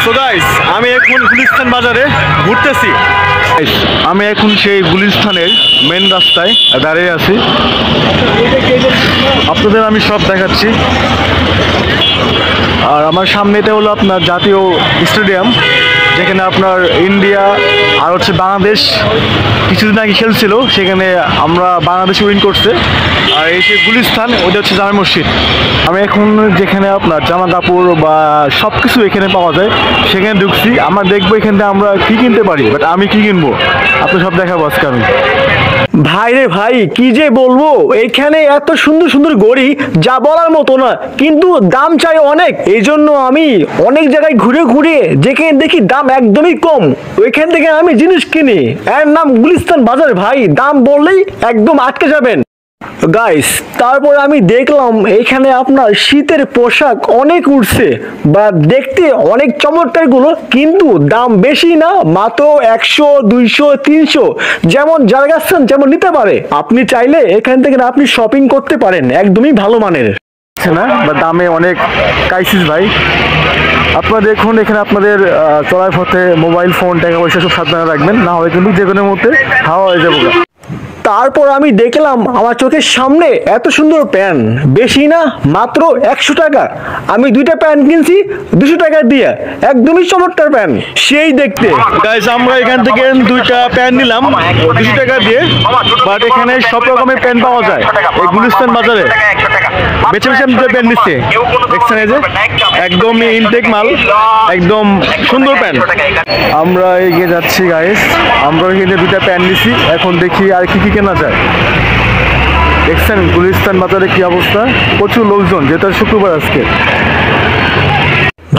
So guys, আমি এখন গুলিস্তান বাজারে ঘুরতেছি। আমি এখন সেই গুলিস্তানের মেন রাস্তায় দাঁড়িয়ে আছি, আপনাদের আমি সব দেখাচ্ছি। আর আমার সামনে এটা হলো আপনার জাতীয় স্টেডিয়াম, যেখানে আপনার ইন্ডিয়া আর হচ্ছে বাংলাদেশ কিছুদিন আগে খেলছিল, সেখানে আমরা বাংলাদেশ উইন করছে। আর এই যে গুলিস্তান, ওটা হচ্ছে জামে মসজিদ। আমি এখন যেখানে আপনার জামা কাপড় বা সব কিছু এখানে পাওয়া যায় সেখানে ঢুকছি। আমরা দেখবো এখান থেকে আমরা কী কিনতে পারি, বাট আমি কী কিনবো আপনি সব দেখাবো আজকে আমি। ভাই রে ভাই, কি যে বলবো, এখানে এত সুন্দর সুন্দর ঘড়ি যা বলার মতো না, কিন্তু দাম চাই অনেক। এই জন্য আমি অনেক জায়গায় ঘুরে ঘুরে যেখানে দেখি দাম একদমই কম, ওইখান থেকে আমি জিনিস কিনি। এর নাম গুলিস্তান বাজার ভাই, দাম বললেই একদম আটকে যাবেন গাইস। তারপর আমি দেখলাম এখানে আপনার শীতের পোশাক অনেক উঠছে, বা দেখতে অনেক চমৎকার গুলো, কিন্তু দাম বেশি না, মাত্র 100, 200, 300 যেমন যার কাছে যেমন নিতে পারে। আপনি চাইলে এখান থেকে আপনি শপিং করতে পারেন, একদমই ভালো মানের না, বা দামে অনেক ক্রাইসিস ভাই। আপনারা দেখুন এখানে আপনাদের চলার পথে মোবাইল ফোন টাকা পয়সা সব সাবধানে রাখবেন, না হয় কিন্তু যে কোনো মুহূর্তে হাওয়া হয়ে যাবো। তারপর আমি দেখলাম আমার চোখের সামনে এত সুন্দর প্যান্ট, বেশি না মাত্র 100 টাকা। আমি দুইটা প্যান্ট কিনছি 200 টাকা দিয়ে, একদমই চমৎকার প্যান্ট, সেই দেখতে। গাইস, আমরা এখান থেকে দুইটা প্যান্ট নিলাম 200 টাকা দিয়ে, বাট এখানে সব রকমের প্যান্ট পাওয়া যায় এই গুলিস্তান বাজারে। বেছে বেছে আমি দুটো প্যান্ট নিচ্ছি, দেখছেন এই যে একদম ইনটেক মাল, একদম সুন্দর প্যান্ট। আমরা এগিয়ে যাচ্ছি গাইস, আমরা এখানে দুইটা প্যান্ট নিচ্ছি, এখন দেখি আর কি কি কেনা যায়। দেখছেন গুলিস্তান বাজারে কি অবস্থা, প্রচুর লোকজন, যেটা শুক্রবার আজকে।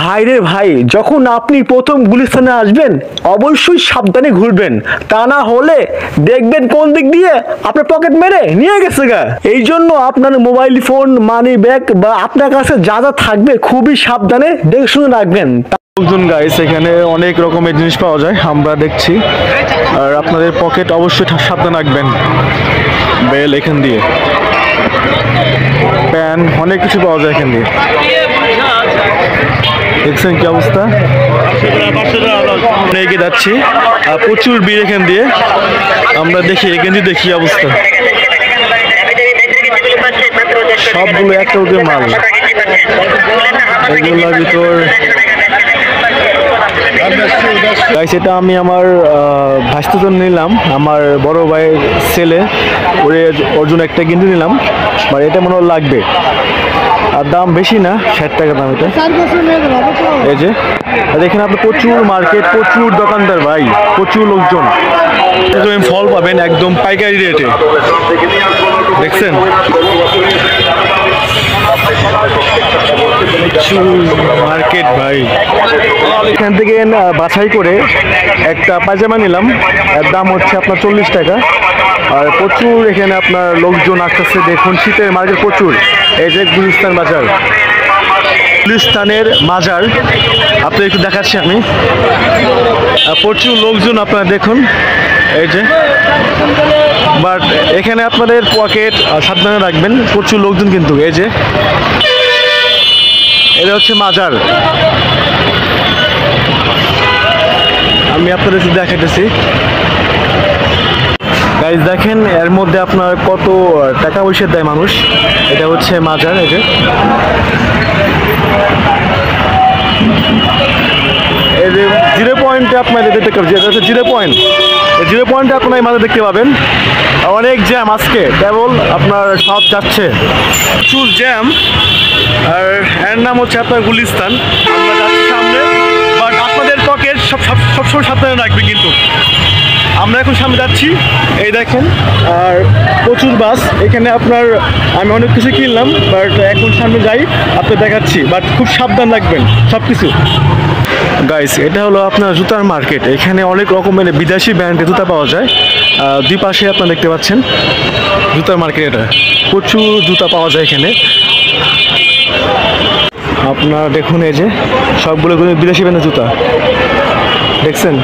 ভাই রে ভাই, যখন আপনি প্রথম গুলিস্তানে আসবেন অবশ্যই সাবধানে ঘুরবেন, তা না হলে দেখবেন কোন দিক দিয়ে আপনার পকেট মেরে নিয়ে গেছে গা। এই জন্য আপনার মোবাইল ফোন, মানি ব্যাগ বা আপনার কাছে যা যা থাকবে খুবই সাবধানে দেখে শুনে রাখবেন। লোকজন গাইস, এখানে অনেক রকমের জিনিস পাওয়া যায় আমরা দেখছি, আর আপনাদের পকেট অবশ্যই সাবধানে রাখবেন। বেল এখান দিয়ে, প্যান, অনেক কিছু পাওয়া যায় এখান দিয়ে। দেখছেন কি অবস্থা, এগিয়ে যাচ্ছি, প্রচুর ভিড় এখান দিয়ে। আমরা দেখি এখান দিয়ে দেখি অবস্থা, সবগুলো একটা উঠে মাল, এগুলোর ভিতর। এটা আমি আমার ভাইস্তের জন্য নিলাম, আমার বড় ভাইয়ের ছেলে, ওর জন্য একটা কিনতে নিলাম, আর এটা মনে হয় লাগবে। আর দাম বেশি না, 60 টাকা দাম এটা। এই যে দেখেন আপনি, প্রচুর মার্কেট, প্রচুর দোকানদার ভাই, প্রচুর লোকজন। ফল পাবেন একদম পাইকারি রেটে, দেখছেন মার্কেট ভাই। এখান থেকে বাছাই করে একটা পায়জামা নিলাম, এর দাম হচ্ছে আপনার 40 টাকা। আর প্রচুর এখানে আপনার লোকজন আসতেছে, দেখুন শীতের মার্কেট প্রচুর। এই যে গুলিস্তান বাজার, গুলিস্তানের মাজার আপনি একটু দেখাচ্ছি আমি, প্রচুর লোকজন আপনারা দেখুন এই যে। বাট এখানে আপনাদের পকেট সাবধানে রাখবেন, প্রচুর লোকজন কিন্তু। এই যে এটা হচ্ছে মাজার, আমি আপনাদের শুধু দেখাইতেছি গাইজ। দেখেন এর মধ্যে আপনার কত টাকা পয়সা দেয় মানুষ। এটা হচ্ছে মাজার, এই যে জিরো পয়েন্টে আপনাদের দেখতে পাবেন, যেটা হচ্ছে জিরো পয়েন্টে আপনার এই মাঝে দেখতে পাবেন। অনেক জ্যাম আজকে, কেবল আপনার সব যাচ্ছে, প্রচুর জ্যাম। আর এর নাম হচ্ছে আপনার গুলিস্তান। আমরা যাচ্ছি সামনে, বাট আপনাদের পকেট সবসময় সাবধানে রাখবে কিন্তু। আমরা এখন সামনে যাচ্ছি, এই দেখেন, আর প্রচুর বাস এখানে। আপনার আমি অনেক কিছু কিনলাম, বাট এখন সামনে যাই, আপনি দেখাচ্ছি, বাট খুব সাবধান রাখবেন সব কিছু। গাইস, এটা হলো আপনার জুতার মার্কেট, এখানে অনেক রকমের বিদেশি ব্র্যান্ডের জুতা পাওয়া যায়। দুই পাশে আপনারা দেখতে পাচ্ছেন জুতার মার্কেট, এটা প্রচুর জুতা পাওয়া যায় এখানে। আপনারা দেখুন এই যে সবগুলো বিদেশি ব্র্যান্ডের জুতা, দেখছেন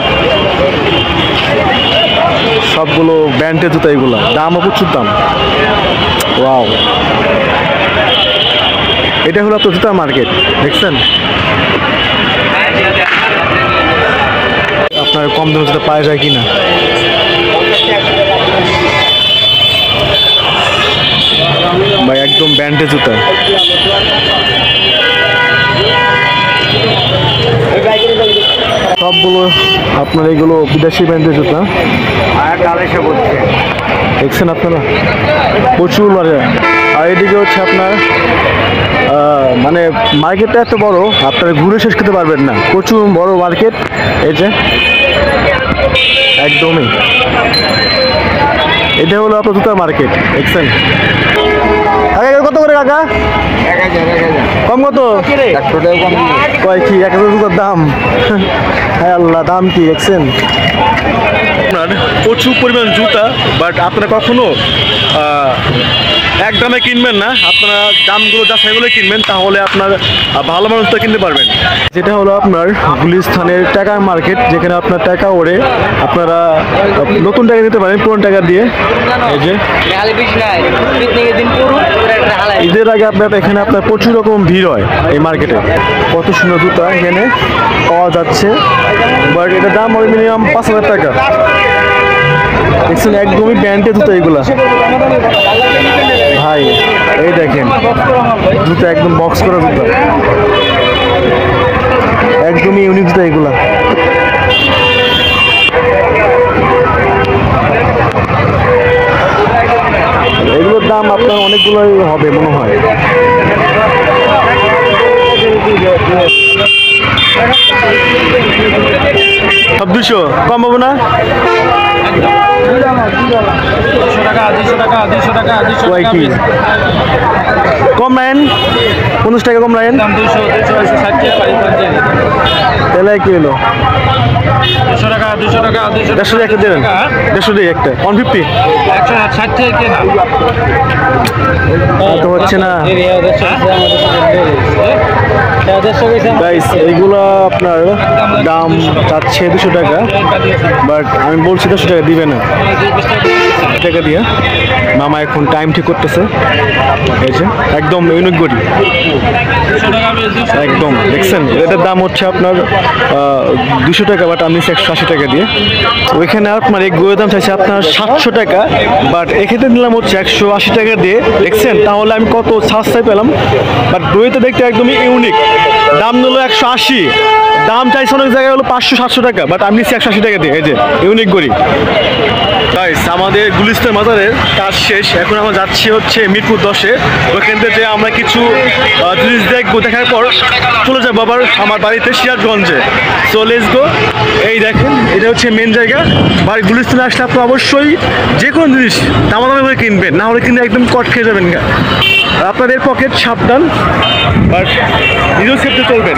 সবগুলো ব্র্যান্ডের জুতা, এগুলো দামও প্রচুর দাম। ওয়াও, এটা হলো আপনার জুতার মার্কেট, দেখছেন। আপনার কম দামে জুতা পাওয়া যায় কিনা। ভাই একদম ব্র্যান্ডের জুতা। সবগুলো আপনার এগুলো বিদেশি ব্র্যান্ডের জুতা দেখছেন আপনারা, প্রচুর বাজার। আর এদিকে হচ্ছে আপনার মানে মার্কেটটা এত বড় আপনারা ঘুরে শেষ করতে পারবেন না, প্রচুর বড় মার্কেট। এই যে একদমই এটা হলো আপনার জুতার মার্কেট, দেখছেন। কত করে কাকা? কম কত? কয় কি 1000 জুতার দাম? হ্যাঁ আল্লাহ, দাম কি দেখছেন। আপনার প্রচুর পরিমাণ জুতা, বাট আপনারা কখনো এক দামে কিনবেন না, আপনারা দামগুলো যা সেগুলো কিনবেন, তাহলে আপনার ভালো মানুষ তো কিনতে পারবেন। যেটা হলো আপনার গুলিস্তানের টাকার মার্কেট, যেখানে আপনার টাকা ওড়ে আপনারা নতুন টাকা দিতে পারেন পুরনো টাকা দিয়ে। এই যে ঈদের আগে আপনার এখানে আপনার প্রচুর রকম ভিড় হয় এই মার্কেটে। কত সুন্দর জুতা এখানে পাওয়া যাচ্ছে, বাট এটার দাম হয় মিনিমাম 5000 টাকা। দেখছেন একদমই ব্র্যান্ডের জুতা এগুলা ভাই। এই দেখেন জুতা একদম বক্স করা জুতা, একদমই ইউনিক জুতা এগুলা। এগুলোর দাম আপনার অনেকগুলোই হবে মনে হয়। সব 200 কম পাবো না? কয় কি কম লাইন? 50 টাকা কম লাইন, তাহলে কি হলো? 150 একটা দেবেন, 150 দিয়ে একটা 150 তো হচ্ছে না গাইস। এইগুলো আপনার দাম চাচ্ছে 200 টাকা, বাট আমি বলছি 200 টাকা দিবে না, টাকা দিয়ে। মামা এখন টাইম ঠিক করতেছে। এই যে একদম ইউনিক গড়ি, একদম দেখছেন। এটার দাম হচ্ছে আপনার 200 টাকা, বাট আমি 180 টাকা দিয়ে। ওইখানে আপনার এই গড়ের দাম চাইছে আপনার 700 টাকা, বাট এক্ষেত্রে নিলাম হচ্ছে 180 টাকা দিয়ে, দেখছেন। তাহলে আমি কত সস্তায় পেলাম, বাট দইতে দেখতে একদমই ইউনিক। দাম নিল 180, দাম চাইছে অনেক জায়গায় হলো 500-700 টাকা, বাট আমি 180 টাকা দিয়ে। এই যে ইউনিক গড়ি। গাইস আমাদের গুলিস্তান বাজারের কাজ শেষ, এখন আমরা যাচ্ছি হচ্ছে মিরপুর 10-এ। ওইখান থেকে আমরা কিছু জিনিস দেখবো, দেখার পর চলে যাবো আবার আমার বাড়িতে সিরাজগঞ্জে। So let's go. এই দেখেন এটা হচ্ছে মেন জায়গা। বাড়ি গুলিস্তানে আসলে আপনি অবশ্যই যে কোনো জিনিস দামাদামি করে কিনবেন, না হলে কিন্তু একদম কট খেয়ে যাবেন। আপনাদের পকেট সাবধান, বাট নিজেও সেফটি চলবেন।